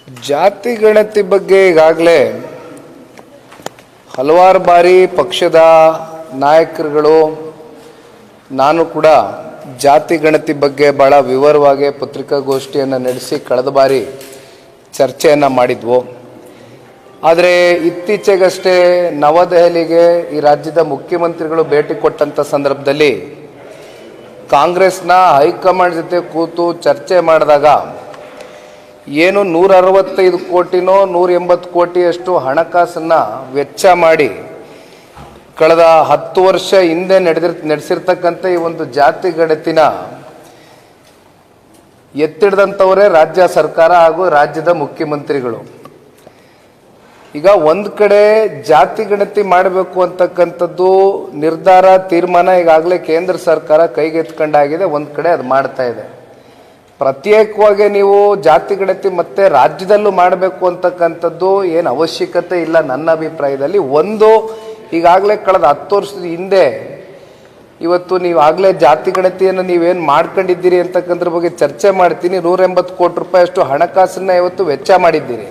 ಜಾತಿ ಗಣತಿ ಬಗ್ಗೆ ಈಗಾಗಲೇ ಹಲವಾರು ಬಾರಿ ಪಕ್ಷದ ನಾಯಕರುಗಳು ನಾನು ಕೂಡ ಜಾತಿ ಗಣತಿ ಬಗ್ಗೆ ಭಾಳ ವಿವರವಾಗಿ ಪತ್ರಿಕಾಗೋಷ್ಠಿಯನ್ನು ನಡೆಸಿ ಕಳೆದ ಬಾರಿ ಚರ್ಚೆಯನ್ನು ಮಾಡಿದ್ವು. ಆದರೆ ಇತ್ತೀಚೆಗಷ್ಟೇ ನವದೆಹಲಿಗೆ ಈ ರಾಜ್ಯದ ಮುಖ್ಯಮಂತ್ರಿಗಳು ಭೇಟಿ ಕೊಟ್ಟಂಥ ಸಂದರ್ಭದಲ್ಲಿ ಕಾಂಗ್ರೆಸ್ನ ಹೈಕಮಾಂಡ್ ಜೊತೆ ಕೂತು ಚರ್ಚೆ ಮಾಡಿದಾಗ ಏನು 165 ಕೋಟಿನೋ 180 ಕೋಟಿಯಷ್ಟು ಹಣಕಾಸನ್ನು ವೆಚ್ಚ ಮಾಡಿ ಕಳೆದ 10 ವರ್ಷ ಹಿಂದೆ ನಡೆಸಿರ್ತಕ್ಕಂಥ ಈ ಒಂದು ಜಾತಿ ಗಣತಿನ ಎತ್ತಿಡ್ದಂಥವರೇ ರಾಜ್ಯ ಸರ್ಕಾರ ಹಾಗೂ ರಾಜ್ಯದ ಮುಖ್ಯಮಂತ್ರಿಗಳು. ಈಗ ಒಂದು ಕಡೆ ಜಾತಿ ಗಣತಿ ಮಾಡಬೇಕು ಅಂತಕ್ಕಂಥದ್ದು ನಿರ್ಧಾರ ತೀರ್ಮಾನ ಈಗಾಗಲೇ ಕೇಂದ್ರ ಸರ್ಕಾರ ಕೈಗೆತ್ಕೊಂಡಾಗಿದೆ, ಒಂದು ಕಡೆ ಅದು ಮಾಡ್ತಾ ಇದೆ. ಪ್ರತ್ಯೇಕವಾಗಿ ನೀವು ಜಾತಿ ಗಣತಿ ಮತ್ತೆ ರಾಜ್ಯದಲ್ಲೂ ಮಾಡಬೇಕು ಅಂತಕ್ಕಂಥದ್ದು ಏನು ಅವಶ್ಯಕತೆ ಇಲ್ಲ ನನ್ನ ಅಭಿಪ್ರಾಯದಲ್ಲಿ. ಒಂದು ಈಗಾಗಲೇ ಕಳೆದ 10 ವರ್ಷದ ಹಿಂದೆ ಇವತ್ತು ನೀವು ಆಗಲೇ ಜಾತಿ ಗಣತಿಯನ್ನು ನೀವೇನು ಮಾಡ್ಕೊಂಡಿದ್ದೀರಿ ಅಂತಕ್ಕಂಥದ್ರ ಬಗ್ಗೆ ಚರ್ಚೆ ಮಾಡ್ತೀನಿ. 180 ಕೋಟಿ ರೂಪಾಯಿ ಅಷ್ಟು ಹಣಕಾಸನ್ನು ಇವತ್ತು ವೆಚ್ಚ ಮಾಡಿದ್ದೀರಿ.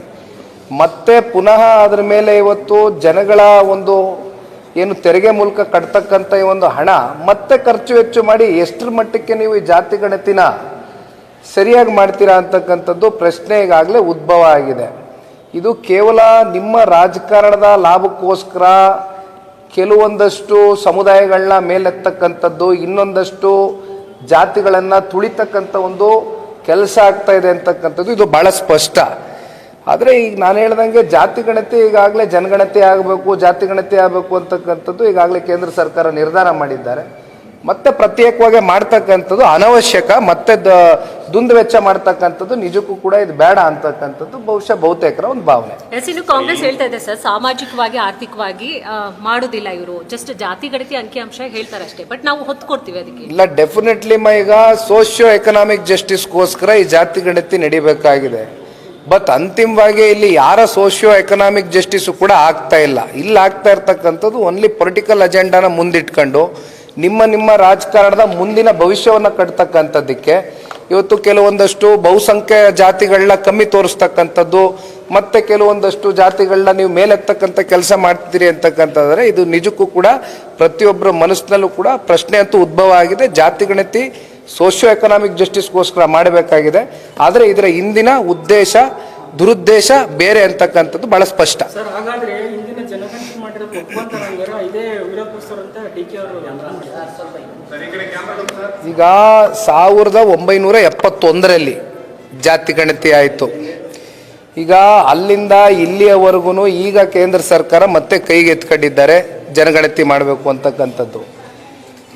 ಮತ್ತೆ ಪುನಃ ಅದರ ಮೇಲೆ ಇವತ್ತು ಜನಗಳ ಒಂದು ಏನು ತೆರಿಗೆ ಮೂಲಕ ಕಟ್ತಕ್ಕಂಥ ಈ ಒಂದು ಹಣ ಮತ್ತೆ ಖರ್ಚು ವೆಚ್ಚ ಮಾಡಿ ಎಷ್ಟರ ಮಟ್ಟಕ್ಕೆ ನೀವು ಈ ಜಾತಿ ಗಣತಿನ ಸರಿಯಾಗಿ ಮಾಡ್ತೀರಾ ಅಂತಕ್ಕಂಥದ್ದು ಪ್ರಶ್ನೆ ಈಗಾಗಲೇ ಉದ್ಭವ ಆಗಿದೆ. ಇದು ಕೇವಲ ನಿಮ್ಮ ರಾಜಕಾರಣದ ಲಾಭಕ್ಕೋಸ್ಕರ ಕೆಲವೊಂದಷ್ಟು ಸಮುದಾಯಗಳನ್ನ ಮೇಲೆತ್ತಕ್ಕಂಥದ್ದು, ಇನ್ನೊಂದಷ್ಟು ಜಾತಿಗಳನ್ನು ತುಳಿತಕ್ಕಂಥ ಒಂದು ಕೆಲಸ ಆಗ್ತಾ ಇದೆ ಅಂತಕ್ಕಂಥದ್ದು ಇದು ಭಾಳ ಸ್ಪಷ್ಟ. ಆದರೆ ಈಗ ನಾನು ಹೇಳ್ದಂಗೆ ಜಾತಿ ಗಣತಿ ಈಗಾಗಲೇ ಜನಗಣತಿ ಆಗಬೇಕು, ಜಾತಿ ಗಣತಿ ಆಗಬೇಕು ಅಂತಕ್ಕಂಥದ್ದು ಈಗಾಗಲೇ ಕೇಂದ್ರ ಸರ್ಕಾರ ನಿರ್ಧಾರ ಮಾಡಿದ್ದಾರೆ. ಮತ್ತೆ ಪ್ರತ್ಯೇಕವಾಗಿ ಮಾಡ್ತಕ್ಕಂಥದ್ದು ಅನವಶ್ಯಕ, ಮತ್ತೆ ದುಂದು ವೆಚ್ಚ ಮಾಡ್ತಕ್ಕಂಥದ್ದು ನಿಜಕ್ಕೂ ಕೂಡ ಇದು ಬೇಡ ಅಂತಕ್ಕಂಥದ್ದು ಬಹುತೇಕರ ಒಂದು ಭಾವನೆ. ಕಾಂಗ್ರೆಸ್ ಹೇಳ್ತಾ ಇದೆ ಸರ್, ಸಾಮಾಜಿಕವಾಗಿ ಆರ್ಥಿಕವಾಗಿ ಮಾಡೋದಿಲ್ಲ ಇವರು, ಜಸ್ಟ್ ಜಾತಿ ಗಣತಿ ಅಂಕಿಅಂಶ ಹೇಳ್ತಾರೆ ಅಷ್ಟೇ, ಬಟ್ ನಾವು ಹೊತ್ತು ಕೊಡ್ತೀವಿ ಅದಕ್ಕೆ. ಇಲ್ಲ, ಡೆಫಿನೆಟ್ಲಿ ಈಗ ಸೋಷಿಯೋ ಎಕನಾಮಿಕ್ ಜಸ್ಟಿಸ್ಗೋಸ್ಕರ ಈ ಜಾತಿ ಗಣತಿ ನಡಿಬೇಕಾಗಿದೆ. ಬಟ್ ಅಂತಿಮವಾಗಿ ಇಲ್ಲಿ ಯಾರ ಸೋಷಿಯೋ ಎಕನಾಮಿಕ್ ಜಸ್ಟಿಸು ಕೂಡ ಆಗ್ತಾ ಇಲ್ಲ. ಇಲ್ಲಿ ಆಗ್ತಾ ಇರ್ತಕ್ಕಂಥದ್ದು ಓನ್ಲಿ ಪೊಲಿಟಿಕಲ್ ಅಜೆಂಡಾನ ಮುಂದಿಟ್ಕೊಂಡು ನಿಮ್ಮ ರಾಜಕಾರಣದ ಮುಂದಿನ ಭವಿಷ್ಯವನ್ನು ಕಟ್ತಕ್ಕಂಥದ್ದಕ್ಕೆ ಇವತ್ತು ಕೆಲವೊಂದಷ್ಟು ಬಹುಸಂಖ್ಯೆಯ ಜಾತಿಗಳನ್ನ ಕಮ್ಮಿ ತೋರಿಸ್ತಕ್ಕಂಥದ್ದು, ಮತ್ತೆ ಕೆಲವೊಂದಷ್ಟು ಜಾತಿಗಳನ್ನ ನೀವು ಮೇಲೆತ್ತಕ್ಕಂಥ ಕೆಲಸ ಮಾಡ್ತೀರಿ ಅಂತಕ್ಕಂಥದ್ರೆ ಇದು ನಿಜಕ್ಕೂ ಕೂಡ ಪ್ರತಿಯೊಬ್ಬರ ಮನಸ್ಸಿನಲ್ಲೂ ಕೂಡ ಪ್ರಶ್ನೆ ಅಂತೂ ಉದ್ಭವ ಆಗಿದೆ. ಜಾತಿ ಗಣತಿ ಸೋಷಿಯೋ ಎಕನಾಮಿಕ್ ಜಸ್ಟಿಸ್ಗೋಸ್ಕರ ಮಾಡಬೇಕಾಗಿದೆ, ಆದರೆ ಇದರ ಹಿಂದಿನ ಉದ್ದೇಶ ದುರುದ್ದೇಶ ಬೇರೆ ಅಂತಕ್ಕಂಥದ್ದು ಬಹಳ ಸ್ಪಷ್ಟ. ಈಗ 1971ರಲ್ಲಿ ಜಾತಿ ಗಣತಿ ಆಯಿತು. ಈಗ ಅಲ್ಲಿಂದ ಇಲ್ಲಿಯವರೆಗೂ ಈಗ ಕೇಂದ್ರ ಸರ್ಕಾರ ಮತ್ತೆ ಕೈಗೆ ಎತ್ಕೊಂಡಿದ್ದಾರೆ ಜನಗಣತಿ ಮಾಡಬೇಕು ಅಂತಕ್ಕಂಥದ್ದು.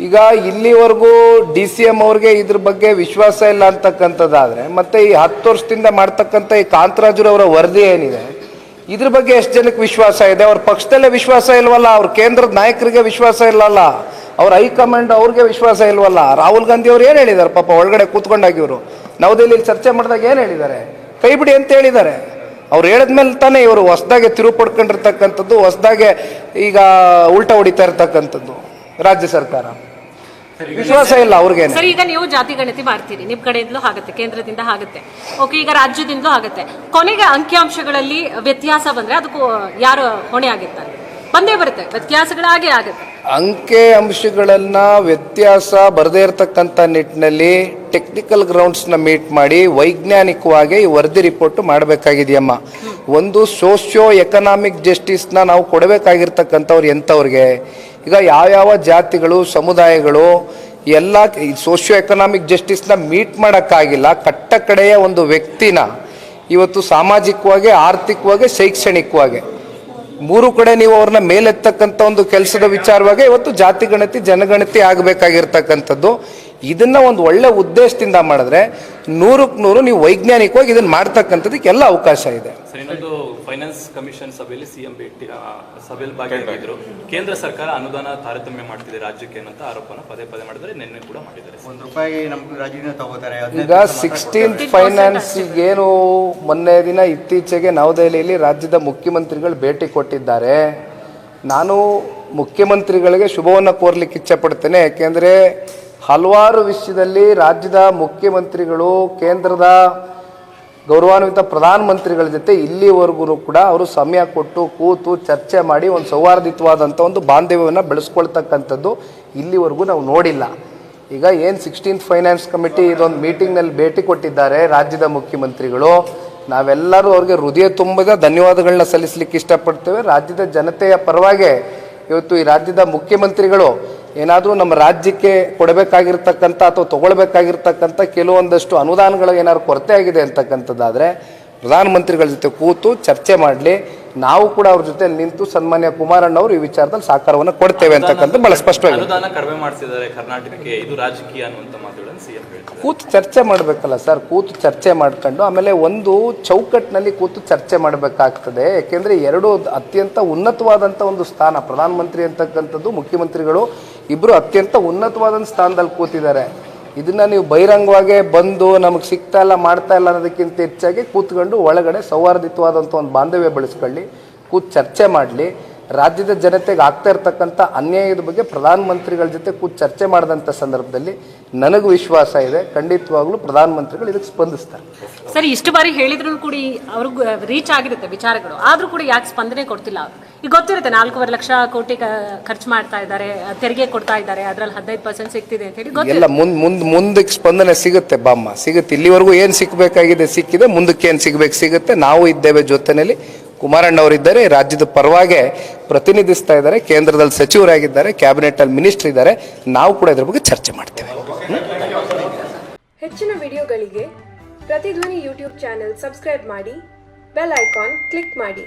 ಈಗ ಇಲ್ಲಿವರೆಗೂ DCM ಅವ್ರಿಗೆ ಇದ್ರ ಬಗ್ಗೆ ವಿಶ್ವಾಸ ಇಲ್ಲ ಅಂತಕ್ಕಂಥದ್ದಾದ್ರೆ ಮತ್ತೆ ಈ 10 ವರ್ಷದಿಂದ ಮಾಡ್ತಕ್ಕಂಥ ಈ ಕಾಂತರಾಜುರವರ ವರದಿ ಏನಿದೆ ಇದ್ರ ಬಗ್ಗೆ ಎಷ್ಟು ಜನಕ್ಕೆ ವಿಶ್ವಾಸ ಇದೆ? ಅವ್ರ ಪಕ್ಷದಲ್ಲೇ ವಿಶ್ವಾಸ ಇಲ್ವಲ್ಲ, ಅವ್ರ ಕೇಂದ್ರದ ನಾಯಕರಿಗೆ ವಿಶ್ವಾಸ ಇಲ್ಲಲ್ಲ, ಅವ್ರ ಹೈಕಮಾಂಡ್ ಅವ್ರಿಗೆ ವಿಶ್ವಾಸ ಇಲ್ವಲ್ಲ. ರಾಹುಲ್ ಗಾಂಧಿ ಅವ್ರು ಏನು ಹೇಳಿದ್ದಾರೆ ಪಾಪ, ಒಳಗಡೆ ಕೂತ್ಕೊಂಡಾಗಿವರು ನವದೆಹಲಿಯಲ್ಲಿ ಚರ್ಚೆ ಮಾಡಿದಾಗ ಏನು ಹೇಳಿದ್ದಾರೆ? ಕೈ ಬಿಡಿ ಅಂತ ಹೇಳಿದ್ದಾರೆ. ಅವ್ರು ಹೇಳಿದ್ಮೇಲೆ ತಾನೇ ಇವರು ಹೊಸದಾಗೆ ತಿರುವು ಪಡ್ಕೊಂಡಿರ್ತಕ್ಕಂಥದ್ದು, ಹೊಸದಾಗೆ ಈಗ ಉಲ್ಟಾ ಹೊಡಿತಾ ಇರ್ತಕ್ಕಂಥದ್ದು ರಾಜ್ಯ ಸರ್ಕಾರ. ವಿಶ್ವಾಸ ಇಲ್ಲ ಅವ್ರಿಗೆ. ಸರ್, ಈಗ ನೀವು ಜಾತಿ ಗಣತಿ ಮಾಡ್ತೀರಿ, ನಿಮ್ ಕಡೆಯಿಂದಲೂ ಆಗುತ್ತೆ, ಕೇಂದ್ರದಿಂದ ಆಗುತ್ತೆ, ಓಕೆ, ಈಗ ರಾಜ್ಯದಿಂದಲೂ ಆಗುತ್ತೆ. ಕೊನೆಗೆ ಅಂಕಿಅಂಶಗಳಲ್ಲಿ ವ್ಯತ್ಯಾಸ ಬಂದ್ರೆ ಅದಕ್ಕೂ ಯಾರು ಹೊಣೆ ಆಗಿರ್ತಾರೆ? ಬಂದೇ ಬರುತ್ತೆ, ವ್ಯತ್ಯಾಸಗಳಾಗೆ ಆಗುತ್ತೆ. ಅಂಕೆ ಅಂಶಗಳನ್ನ ವ್ಯತ್ಯಾಸ ಬರದೇ ಇರತಕ್ಕಂಥ ನಿಟ್ಟಿನಲ್ಲಿ ಟೆಕ್ನಿಕಲ್ ಗ್ರೌಂಡ್ಸ್ನ ಮೀಟ್ ಮಾಡಿ ವೈಜ್ಞಾನಿಕವಾಗಿ ಈ ವರದಿ ರಿಪೋರ್ಟ್ ಮಾಡಬೇಕಾಗಿದೆಯಮ್ಮ. ಒಂದು ಸೋಷಿಯೋ ಎಕನಾಮಿಕ್ ಜಸ್ಟಿಸ್ನ ನಾವು ಕೊಡಬೇಕಾಗಿರ್ತಕ್ಕಂಥವ್ರು ಎಂಥವ್ರಿಗೆ? ಈಗ ಯಾವ್ಯಾವ ಜಾತಿಗಳು ಸಮುದಾಯಗಳು ಎಲ್ಲ ಸೋಷಿಯೋ ಎಕನಾಮಿಕ್ ಜಸ್ಟಿಸ್ನ ಮೀಟ್ ಮಾಡೋಕ್ಕಾಗಿಲ್ಲ. ಕಟ್ಟ ಕಡೆಯ ಒಂದು ವ್ಯಕ್ತಿನ ಇವತ್ತು ಸಾಮಾಜಿಕವಾಗಿ, ಆರ್ಥಿಕವಾಗಿ, ಶೈಕ್ಷಣಿಕವಾಗಿ 3 ಕಡೆ ನೀವು ಅವ್ರನ್ನ ಮೇಲೆತ್ತಕ್ಕಂಥ ಒಂದು ಕೆಲಸದ ವಿಚಾರವಾಗಿ ಇವತ್ತು ಜಾತಿ ಗಣತಿ ಜನಗಣತಿ ಆಗಬೇಕಾಗಿರ್ತಕ್ಕಂಥದ್ದು. ಇದನ್ನ ಒಂದು ಒಳ್ಳೆ ಉದ್ದೇಶದಿಂದ ಮಾಡಿದ್ರೆ 100ಕ್ಕೆ 100 ನೀವು ವೈಜ್ಞಾನಿಕವಾಗಿ ಇದನ್ನ ಮಾಡ್ತಕ್ಕಂಥದಕ್ಕೆ ಎಲ್ಲ ಅವಕಾಶ ಇದೆ. ಫೈನಾನ್ಸ್ ಕಮಿಷನ್ ಸಭೆಯಲ್ಲಿ ಸಿಎಂ ಸಭೆಯಲ್ಲಿ ಭಾಗಿಯಾಗಿದ್ರು. ಕೇಂದ್ರ ಸರ್ಕಾರ ಅನುದಾನ ತಾರತಮ್ಯ ಮಾಡ್ತಿದೆ ರಾಜ್ಯಕ್ಕೆ ಅನ್ನೋ ಆರೋಪನ ಪದೇ ಮಾಡಿದರೆ ನಿನ್ನೆ ಕೂಡ ಮಾಡಿದ್ದಾರೆ. ₹1 ನಮ್ಮ ರಾಜ್ಯದಿಂದ ತಗೋತಾರೆ. ಈಗ 16th ಫೈನಾನ್ಸ್ ಏನು ಮೊನ್ನೆ ದಿನ ಇತ್ತೀಚೆಗೆ ನವದೆಹಲಿಯಲ್ಲಿ ರಾಜ್ಯದ ಮುಖ್ಯಮಂತ್ರಿಗಳು ಭೇಟಿ ಕೊಟ್ಟಿದ್ದಾರೆ. ನಾನು ಮುಖ್ಯಮಂತ್ರಿಗಳಿಗೆ ಶುಭವನ್ನು ಕೋರ್ಲಿಕ್ಕೆ ಇಚ್ಛೆಪಡ್ತೇನೆ. ಯಾಕೆಂದರೆ ಹಲವಾರು ವಿಷಯದಲ್ಲಿ ರಾಜ್ಯದ ಮುಖ್ಯಮಂತ್ರಿಗಳು ಕೇಂದ್ರದ ಗೌರವಾನ್ವಿತ ಪ್ರಧಾನಮಂತ್ರಿಗಳ ಜೊತೆ ಇಲ್ಲಿವರೆಗೂ ಕೂಡ ಅವರು ಸಮಯ ಕೊಟ್ಟು ಕೂತು ಚರ್ಚೆ ಮಾಡಿ ಒಂದು ಸೌಹಾರ್ದಿತವಾದಂಥ ಒಂದು ಬಾಂಧವ್ಯವನ್ನು ಬೆಳೆಸ್ಕೊಳ್ತಕ್ಕಂಥದ್ದು ಇಲ್ಲಿವರೆಗೂ ನಾವು ನೋಡಿಲ್ಲ. ಈಗ ಏನು 16th ಫೈನಾನ್ಸ್ ಕಮಿಟಿ ಇದೊಂದು ಮೀಟಿಂಗ್ನಲ್ಲಿ ಭೇಟಿ ಕೊಟ್ಟಿದ್ದಾರೆ ರಾಜ್ಯದ ಮುಖ್ಯಮಂತ್ರಿಗಳು, ನಾವೆಲ್ಲರೂ ಅವ್ರಿಗೆ ಹೃದಯ ತುಂಬಿದ ಧನ್ಯವಾದಗಳನ್ನ ಸಲ್ಲಿಸಲಿಕ್ಕೆ ಇಷ್ಟಪಡ್ತೇವೆ. ರಾಜ್ಯದ ಜನತೆಯ ಪರವಾಗಿ ಇವತ್ತು ಈ ರಾಜ್ಯದ ಮುಖ್ಯಮಂತ್ರಿಗಳು ಏನಾದರೂ ನಮ್ಮ ರಾಜ್ಯಕ್ಕೆ ಕೊಡಬೇಕಾಗಿರ್ತಕ್ಕಂಥ ಅಥವಾ ತಗೊಳ್ಬೇಕಾಗಿರ್ತಕ್ಕಂಥ ಕೆಲವೊಂದಷ್ಟು ಅನುದಾನಗಳು ಏನಾದ್ರು ಕೊರತೆ ಆಗಿದೆ ಅಂತಕ್ಕಂಥದ್ದಾದರೆ ಪ್ರಧಾನಮಂತ್ರಿಗಳ ಜೊತೆ ಕೂತು ಚರ್ಚೆ ಮಾಡಲಿ. ನಾವು ಕೂಡ ಅವ್ರ ಜೊತೆ ನಿಂತು ಸನ್ಮಾನ್ಯ ಕುಮಾರಣ್ಣವರು ಈ ವಿಚಾರದಲ್ಲಿ ಸಹಕಾರವನ್ನು ಕೊಡ್ತೇವೆ ಅಂತಕ್ಕಂಥ ಬಹಳ ಸ್ಪಷ್ಟವಾಗಿ ಅನುದಾನ ಕಡಿಮೆ ಮಾಡಿಸಿದ್ದಾರೆ ಕರ್ನಾಟಕಕ್ಕೆ, ಇದು ರಾಜಕೀಯ ಅನ್ನುವಂಥ ಮಾತುಗಳನ್ನು ಸಿಎಂ ಹೇಳ್ತಾರೆ. ಕೂತು ಚರ್ಚೆ ಮಾಡಬೇಕಲ್ಲ ಸರ್, ಕೂತು ಚರ್ಚೆ ಮಾಡ್ಕೊಂಡು ಆಮೇಲೆ ಒಂದು ಚೌಕಟ್ಟಿನಲ್ಲಿ ಕೂತು ಚರ್ಚೆ ಮಾಡಬೇಕಾಗ್ತದೆ. ಯಾಕೆಂದರೆ ಎರಡು ಅತ್ಯಂತ ಉನ್ನತವಾದಂಥ ಒಂದು ಸ್ಥಾನ, ಪ್ರಧಾನಮಂತ್ರಿ ಅಂತಕ್ಕಂಥದ್ದು ಮುಖ್ಯಮಂತ್ರಿಗಳು ಇಬ್ಬರು ಅತ್ಯಂತ ಉನ್ನತವಾದ ಸ್ಥಾನದಲ್ಲಿ ಕೂತಿದ್ದಾರೆ. ಇದನ್ನು ನೀವು ಬಹಿರಂಗವಾಗಿ ಬಂದು ನಮಗೆ ಸಿಗ್ತಾ ಇಲ್ಲ ಮಾಡ್ತಾ ಇಲ್ಲ ಅನ್ನೋದಕ್ಕಿಂತ ಹೆಚ್ಚಾಗಿ ಕೂತ್ಕೊಂಡು ಒಳಗಡೆ ಸೌಹಾರ್ದಿತವಾದಂಥ ಒಂದು ಬಾಂಧವ್ಯ ಬೆಳೆಸ್ಕೊಳ್ಳಿ, ಕೂತು ಚರ್ಚೆ ಮಾಡಲಿ. ರಾಜ್ಯದ ಜನತೆಗೆ ಆಗ್ತಾ ಇರ್ತಕ್ಕಂಥ ಅನ್ಯಾಯದ ಬಗ್ಗೆ ಪ್ರಧಾನಮಂತ್ರಿಗಳ ಜೊತೆ ಕೂತು ಚರ್ಚೆ ಮಾಡಿದಂಥ ಸಂದರ್ಭದಲ್ಲಿ ನನಗೂ ವಿಶ್ವಾಸ ಇದೆ, ಖಂಡಿತವಾಗ್ಲೂ ಪ್ರಧಾನಮಂತ್ರಿಗಳು ಇದಕ್ಕೆ ಸ್ಪಂದಿಸ್ತಾರೆ. ಸರಿ, ಇಷ್ಟು ಬಾರಿ ಹೇಳಿದ್ರು ಕೂಡ ಅವ್ರಿಗೆ ರೀಚ್ ಆಗಿರುತ್ತೆ ವಿಚಾರಗಳು, ಆದ್ರೂ ಕೂಡ ಯಾಕೆ ಸ್ಪಂದನೆ ಕೊಡ್ತಿಲ್ಲ ಅವರು? ಈಗ ಗೊತ್ತಿರುತ್ತೆ 4.5 ಲಕ್ಷ ಕೋಟಿ ಖರ್ಚು ಮಾಡ್ತಾ ಇದ್ದಾರೆ, ತೆರಿಗೆ ಕೊಡ್ತಾ ಇದ್ದಾರೆ, ಅದ್ರಲ್ಲಿ 15% ಸಿಗ್ತಿದೆ ಅಂತ ಹೇಳಿ ಎಲ್ಲ ಮುಂದಕ್ಕೆ ಸ್ಪಂದನೆ ಸಿಗುತ್ತೆ ಬಾಮ್ಮ, ಸಿಗುತ್ತೆ. ಇಲ್ಲಿವರೆಗೂ ಏನು ಸಿಕ್ಕಬೇಕಾಗಿದೆ ಸಿಕ್ಕಿದೆ, ಮುಂದಕ್ಕೆ ಏನು ಸಿಗಬೇಕು ಸಿಗುತ್ತೆ. ನಾವು ಇದ್ದೇವೆ ಜೊತೆಯಲ್ಲಿ, ಕುಮಾರಣ್ಣವರಿದ್ದಾರೆ, ರಾಜ್ಯದ ಪರವಾಗಿ ಪ್ರತಿನಿಧಿಸ್ತಾ ಇದ್ದಾರೆ, ಕೇಂದ್ರದಲ್ಲಿ ಸಚಿವರಾಗಿದ್ದಾರೆ, ಕ್ಯಾಬಿನೆಟ್ ಅಲ್ಲಿ ಮಿನಿಸ್ಟರ್ ಇದ್ದಾರೆ. ನಾವು ಕೂಡ ಇದ್ರ ಬಗ್ಗೆ ಚರ್ಚೆ ಮಾಡ್ತೇವೆ. ಹೆಚ್ಚಿನ ವಿಡಿಯೋಗಳಿಗೆ ಪ್ರತಿಧ್ವನಿ ಯೂಟ್ಯೂಬ್ ಚಾನೆಲ್ ಸಬ್ಸ್ಕ್ರೈಬ್ ಮಾಡಿ, ಬೆಲ್ ಐಕಾನ್ ಕ್ಲಿಕ್ ಮಾಡಿ.